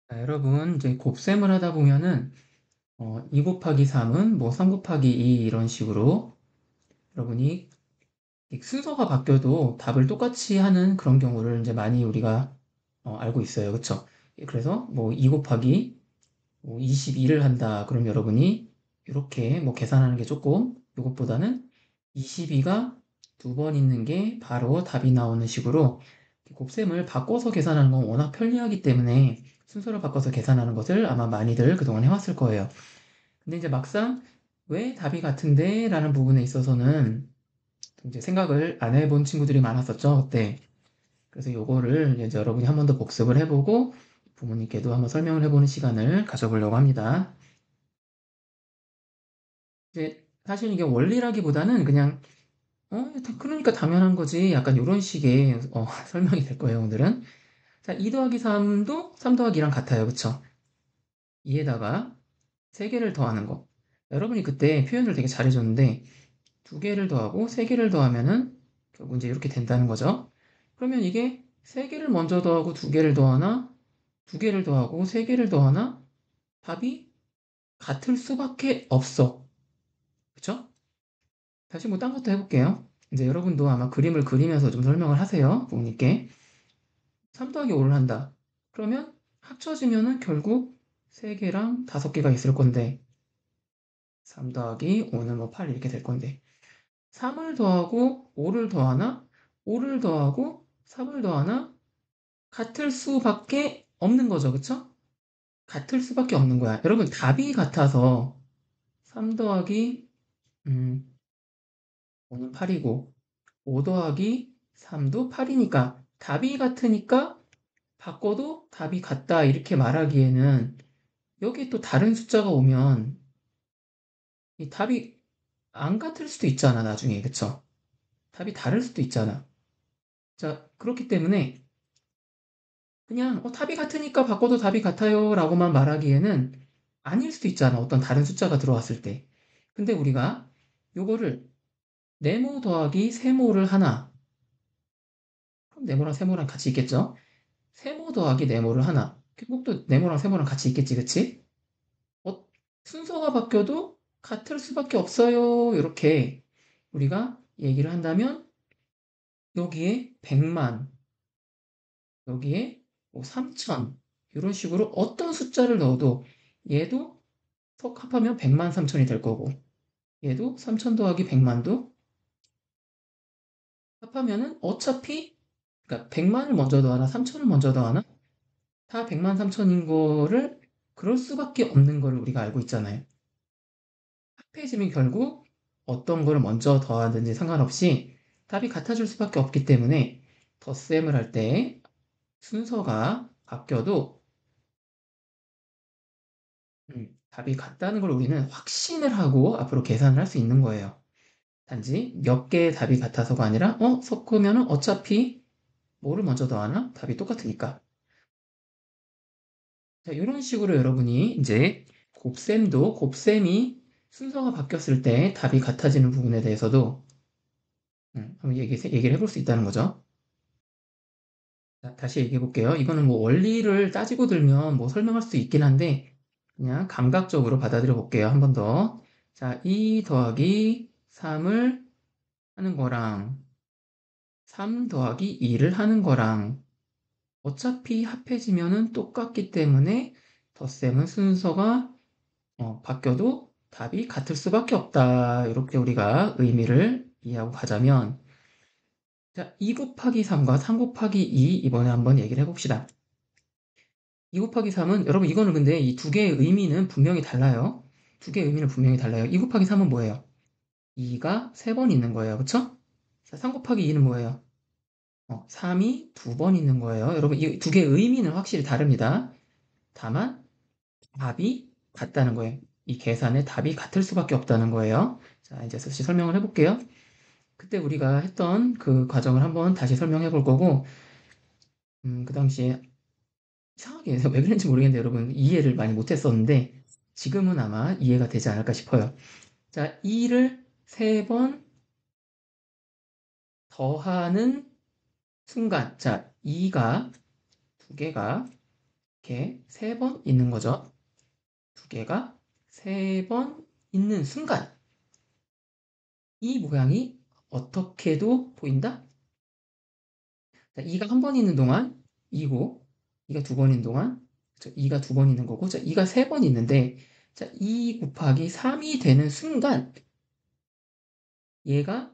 자, 여러분, 이제 곱셈을 하다 보면은, 2 곱하기 3은 뭐 3 곱하기 2 이런 식으로 여러분이 이 순서가 바뀌어도 답을 똑같이 하는 그런 경우를 이제 많이 우리가 알고 있어요. 그쵸? 그래서 뭐 2 곱하기 뭐 22를 한다. 그럼 여러분이 이렇게 뭐 계산하는 게 조금 이것보다는 22가 두 번 있는 게 바로 답이 나오는 식으로 곱셈을 바꿔서 계산하는 건 워낙 편리하기 때문에 순서를 바꿔서 계산하는 것을 아마 많이들 그동안 해왔을 거예요. 근데 이제 막상 왜 답이 같은데? 라는 부분에 있어서는 이제 생각을 안 해본 친구들이 많았었죠, 그때. 그래서 요거를 이제 여러분이 한 번 더 복습을 해보고 부모님께도 한번 설명을 해보는 시간을 가져보려고 합니다. 이제 사실 이게 원리라기보다는 그냥 그러니까 당연한 거지. 약간 이런 식의 설명이 될 거예요, 오늘은. 자, 2 더하기 3도 3 더하기 2랑 같아요. 그쵸? 2에다가 3개를 더하는 거. 여러분이 그때 표현을 되게 잘해줬는데 2개를 더하고 3개를 더하면은 결국 이제 이렇게 된다는 거죠. 그러면 이게 3개를 먼저 더하고 2개를 더하나 2개를 더하고 3개를 더하나 답이 같을 수밖에 없어. 그쵸? 다시 뭐 딴 것도 해볼게요. 이제 여러분도 아마 그림을 그리면서 좀 설명을 하세요. 부모님께. 3 더하기 5를 한다. 그러면 합쳐지면은 결국 3개랑 5개가 있을 건데 3 더하기 5는 뭐 8 이렇게 될 건데 3을 더하고 5를 더하나 5를 더하고 3을 더하나 같을 수밖에 없는 거죠. 그쵸? 같을 수밖에 없는 거야. 여러분 답이 같아서 3 더하기 5는 8이고 5 더하기 3도 8이니까 답이 같으니까 바꿔도 답이 같다 이렇게 말하기에는 여기 또 다른 숫자가 오면 이 답이 안 같을 수도 있잖아 나중에 그쵸? 답이 다를 수도 있잖아. 자 그렇기 때문에 그냥 답이 같으니까 바꿔도 답이 같아요 라고만 말하기에는 아닐 수도 있잖아 어떤 다른 숫자가 들어왔을 때. 근데 우리가 요거를 네모 더하기 세모를 하나 그럼 네모랑 세모랑 같이 있겠죠? 세모 더하기 네모를 하나 결국 또 네모랑 세모랑 같이 있겠지 그치? 어, 순서가 바뀌어도 같을 수밖에 없어요. 이렇게 우리가 얘기를 한다면 여기에 100만, 여기에 뭐 3천 이런 식으로 어떤 숫자를 넣어도 얘도 합하면 100만 3천이 될 거고 얘도 3천 더하기 100만도 합하면은 어차피 그러니까 100만을 먼저 더하나 3천을 먼저 더하나 다 100만 3천인 거를 그럴 수밖에 없는 걸 우리가 알고 있잖아요. 합해지면 결국 어떤 걸 먼저 더하든지 상관없이 답이 같아질 수밖에 없기 때문에 덧셈을 할 때 순서가 바뀌어도 답이 같다는 걸 우리는 확신을 하고 앞으로 계산을 할 수 있는 거예요. 단지 몇 개의 답이 같아서가 아니라 섞으면 어차피 뭐를 먼저 더하나 답이 똑같으니까. 자, 이런 식으로 여러분이 이제 곱셈이 순서가 바뀌었을 때 답이 같아지는 부분에 대해서도 한번 얘기를 해볼 수 있다는 거죠. 자, 다시 얘기해 볼게요. 이거는 뭐 원리를 따지고 들면 뭐 설명할 수 있긴 한데, 그냥 감각적으로 받아들여 볼게요. 한 번 더. 자, 2 더하기 3을 하는 거랑 3 더하기 2를 하는 거랑 어차피 합해지면은 똑같기 때문에 덧셈은 순서가 바뀌어도 답이 같을 수밖에 없다. 이렇게 우리가 의미를 이해하고 가자면, 자, 2 곱하기 3과 3 곱하기 2 이번에 한번 얘기를 해봅시다. 2 곱하기 3은 여러분 이거는 근데 이 두 개의 의미는 분명히 달라요. 두 개의 의미는 분명히 달라요. 2 곱하기 3은 뭐예요? 2가 3번 있는 거예요. 그쵸? 자, 3 곱하기 2는 뭐예요? 3이 2번 있는 거예요. 여러분 이 두 개의 의미는 확실히 다릅니다. 다만 답이 같다는 거예요. 이 계산의 답이 같을 수밖에 없다는 거예요. 자, 이제 다시 설명을 해볼게요. 그때 우리가 했던 그 과정을 한번 다시 설명해 볼 거고, 그 당시에 이상하게 왜 그런지 모르겠는데 여러분 이해를 많이 못했었는데 지금은 아마 이해가 되지 않을까 싶어요. 자, 2를 3번 더하는 순간 자, 2가 두 개가 이렇게 세 번 있는 거죠. 두 개가 세 번 있는 순간 이 모양이 어떻게도 보인다? 자, 2가 한 번 있는 동안 2고 2가 두 번 있는 동안 2가 두 번 있는 거고 자, 2가 세 번 있는데 자, 2 곱하기 3이 되는 순간 얘가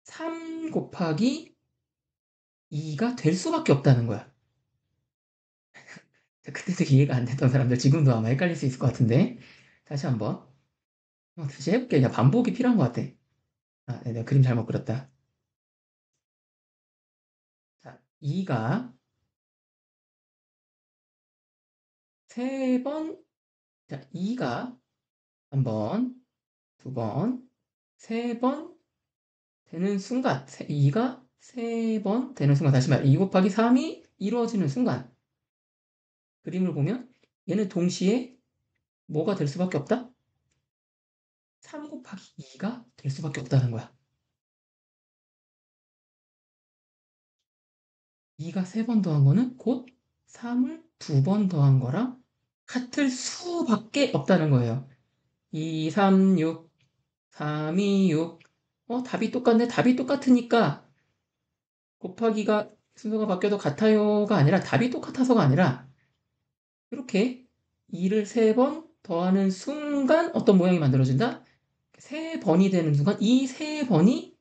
3 곱하기 2가 될 수밖에 없다는 거야. 자, 그때도 이해가 안 됐던 사람들 지금도 아마 헷갈릴 수 있을 것 같은데 다시 한번 다시 해볼게. 그냥 반복이 필요한 것 같아. 아, 네, 내가 그림 잘못 그렸다. 자, 2가 세 번, 자, 2가 한 번, 두 번, 세 번 되는 순간, 2가 세 번 되는 순간, 다시 말해, 2 곱하기 3이 이루어지는 순간, 그림을 보면 얘는 동시에 뭐가 될 수밖에 없다? 3 곱하기 2가 될 수밖에 없다는 거야. 2가 세 번 더한 거는 곧 3을 두 번 더한 거랑 같을 수밖에 없다는 거예요. 2, 3, 6, 3, 2, 6. 답이 똑같네. 답이 똑같으니까 곱하기가 순서가 바뀌어도 같아요가 아니라 답이 똑같아서가 아니라 이렇게 2를 세 번 더하는 순간 어떤 모양이 만들어진다? 세 번이 되는 순간 이 세 번이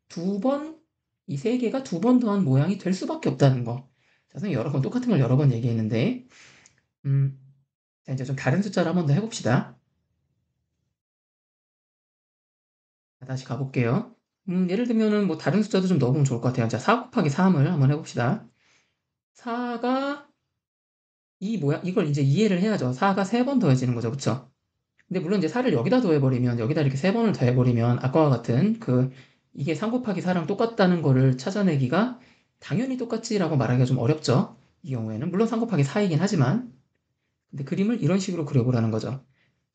두 번, 이 세 개가 두 번 더한 모양이 될 수밖에 없다는 거. 자, 선생님 여러 번 똑같은 걸 여러 번 얘기했는데 음, 자, 이제 좀 다른 숫자를 한 번 더 해봅시다. 자, 다시 가볼게요. 예를 들면은 뭐 다른 숫자도 좀 넣어보면 좋을 것 같아요. 자, 4 곱하기 3을 한번 해봅시다. 4가 이 모양, 이걸 이제 이해를 해야죠. 4가 세 번 더해지는 거죠. 그쵸? 근데 물론 이제 4를 여기다 더해버리면, 여기다 이렇게 세 번을 더해버리면, 아까와 같은 이게 3 곱하기 4랑 똑같다는 거를 찾아내기가 당연히 똑같지라고 말하기가 좀 어렵죠. 이 경우에는. 물론 3 곱하기 4이긴 하지만, 근데 그림을 이런 식으로 그려보라는 거죠.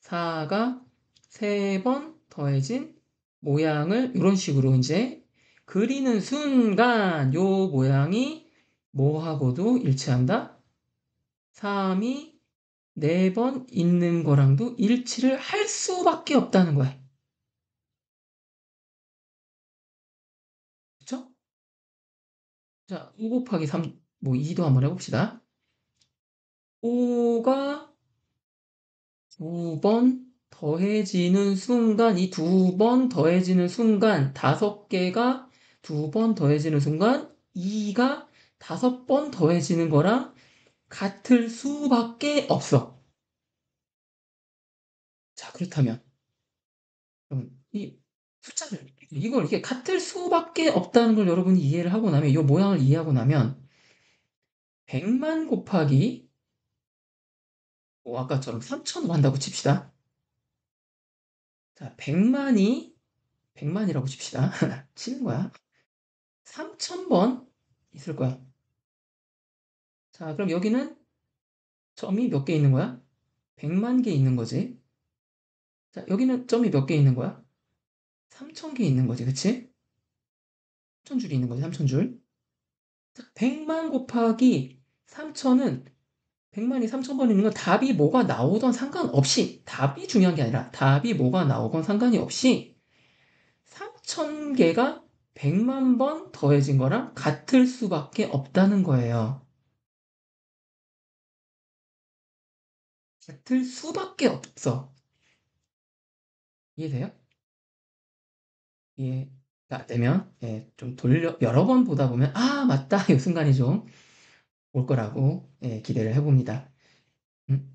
4가 세 번 더해진 모양을 이런 식으로 이제 그리는 순간 요 모양이 뭐하고도 일치한다? 3이 네 번 있는 거랑도 일치를 할 수밖에 없다는 거야. 그쵸? 자, 5 곱하기 3, 뭐 2도 한번 해봅시다. 5가 두 번 더해지는 순간, 이 두 번 더해지는 순간, 다섯 개가 두 번 더해지는 순간, 2가 다섯 번 더해지는 거랑 같을 수밖에 없어. 자, 그렇다면, 그럼 이 숫자를, 이걸 이게 같을 수밖에 없다는 걸 여러분이 이해를 하고 나면, 이 모양을 이해하고 나면, 100만 곱하기, 뭐 아까처럼 3천으로 한다고 칩시다. 자, 100만이라고 칩시다. 치는 거야. 3,000번 있을 거야. 자, 그럼 여기는 점이 몇 개 있는 거야? 100만 개 있는 거지. 자, 여기는 점이 몇 개 있는 거야? 3,000개 있는 거지, 그치? 3,000줄이 있는 거지, 3,000줄. 자, 100만 곱하기 3,000은 100만이 3,000번 있는 건 답이 뭐가 나오던 상관없이, 답이 중요한 게 아니라 답이 뭐가 나오건 상관이 없이 3,000개가 100만 번 더해진 거랑 같을 수밖에 없다는 거예요. 같을 수밖에 없어. 이해돼요? 이해가 안 되면 좀 여러 번 보다 보면 아 맞다 이 순간이 좀 올 거라고 기대를 해봅니다.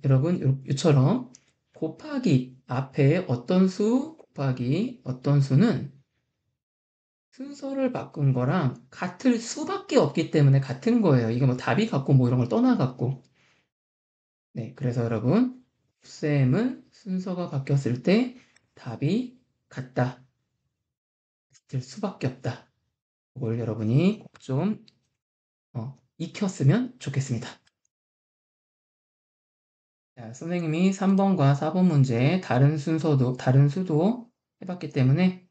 여러분 요처럼 곱하기 앞에 어떤 수 곱하기 어떤 수는 순서를 바꾼 거랑 같을 수밖에 없기 때문에 같은 거예요. 이게 뭐 답이 같고 뭐 이런 걸 떠나갖고 네 그래서 여러분 곱셈은 순서가 바뀌었을 때 답이 같다 같을 수밖에 없다. 그걸 여러분이 꼭좀 익혔으면 좋겠습니다. 자, 선생님이 3번과 4번 문제 다른 수도 해봤기 때문에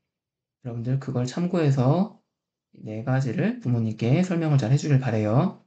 여러분들 그걸 참고해서 네 가지를 부모님께 설명을 잘 해주길 바래요.